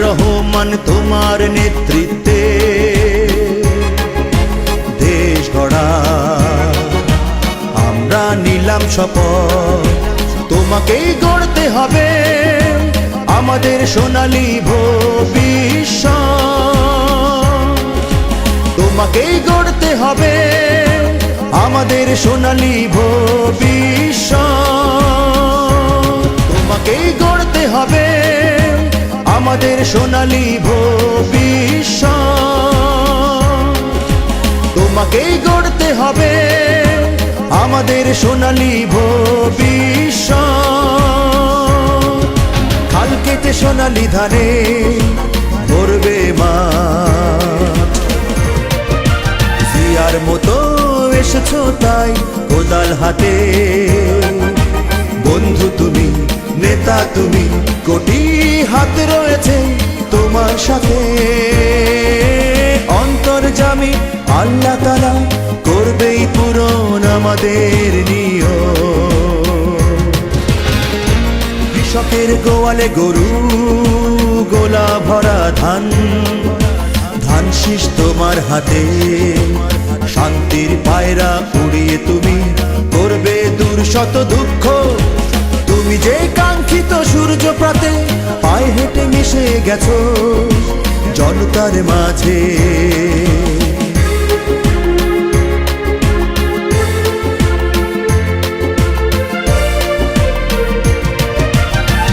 রহমান তোমার নেতৃত্বে দেশ গড়া আমরা নিলাম শপথ, তোমাকেই গড়তে হবে আমাদের সোনালী ভবিষ্যৎ। তোমাকেই গড়তে হবে আমাদের সোনালী ভবিষ্যৎ। তোমাকেই গড়তে হবে আমাদের সোনালী ভবিষ্যৎ। তোমাকেই গড়তে হবে আমাদের সোনালী ভবিষ্যৎ। খাল কেটে সোনালী ধানে ভরবে মাঠ, জিয়ার মতো এসেছো তাই কোদাল হাতে। বন্ধু তুমি, নেতা তুমি, কোটি হাত রয়েছে তোমার সাথে। অন্তর্যামী আল্লাহ তাআলা করবেই পূরণ আমাদের নিয়ম। কৃষকের গোয়ালে গরু, গোলা ভরা ধান, ধান শীষ তোমার হাতে। শান্তির পায়রা উড়িয়ে তুমি করবে দূর শত দুঃখ। তুমি যে কাঙ্ক্ষিত সূর্য প্রাতে পায়ে হেঁটে মিশে গেছো জনতার মাঝে।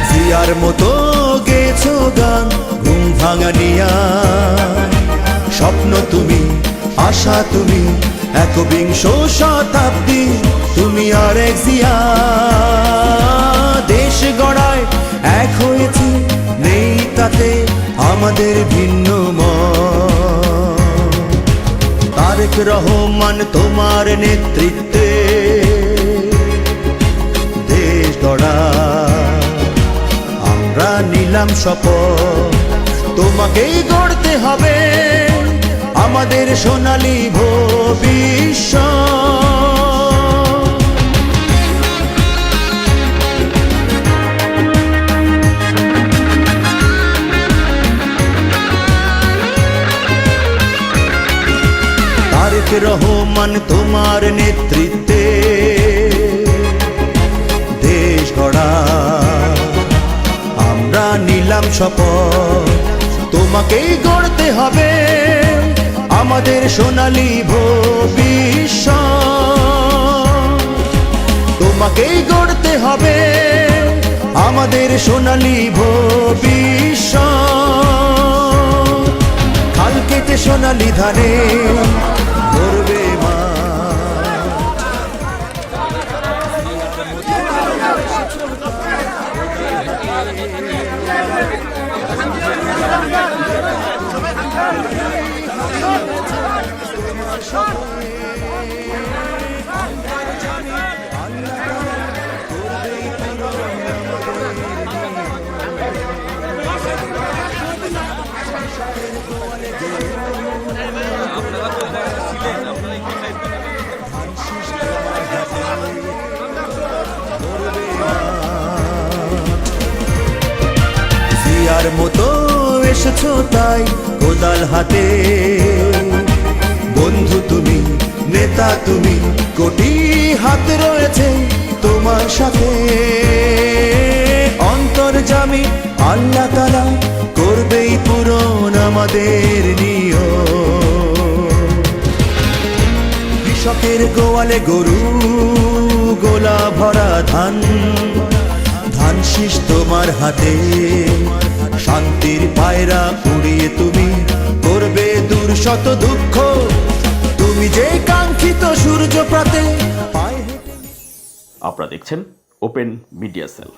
জিয়ার মতো গেছো গান ঘুম ভাঙানিয়া। স্বপ্ন তুমি, আশা তুমি, একবিংশ শতাব্দী তুমি আরেক জিয়া। দেশ গড়ায় এক হয়েছি, নেই তাতে আমাদের ভিন্ন মত। তারেক রহমান তোমার নেতৃত্বে দেশ গড়া আমরা নিলাম শপথ, তোমাকেই গড়তে হবে আমাদের সোনালী ভবিষ্যৎ। তারেক রহমান তোমার নেতৃত্বে দেশ গড়া আমরা নিলাম শপথ, তোমাকেই গড়তে হবে আমাদের সোনালী ভবিষ্যৎ। তোমাকেই গড়তে হবে আমাদের সোনালী ভবিষ্যৎ। খাল কেটে সোনালী ধানে ভরবে জিয়ার মতো এসেছো তাই কোদাল হাতে। বন্ধু তুমি, নেতা তুমি, কোটি হাত রয়েছে তোমার সাথে। অন্তর্যামী আল্লাহ তাআলা করবেই পূরণ আমাদের নিয়ম। কৃষকের গোয়ালে গরু, গোলা ভরা ধান, ধান শীষ তোমার হাতে। শান্তির পায়রা উড়িয়ে তুমি করবে দূর শত দুঃখ। তুমি যে কাঙ্ক্ষিত সূর্য প্রাতে পায়ে হেঁটে। আপনারা দেখছেন ওপেন মিডিয়া সেল।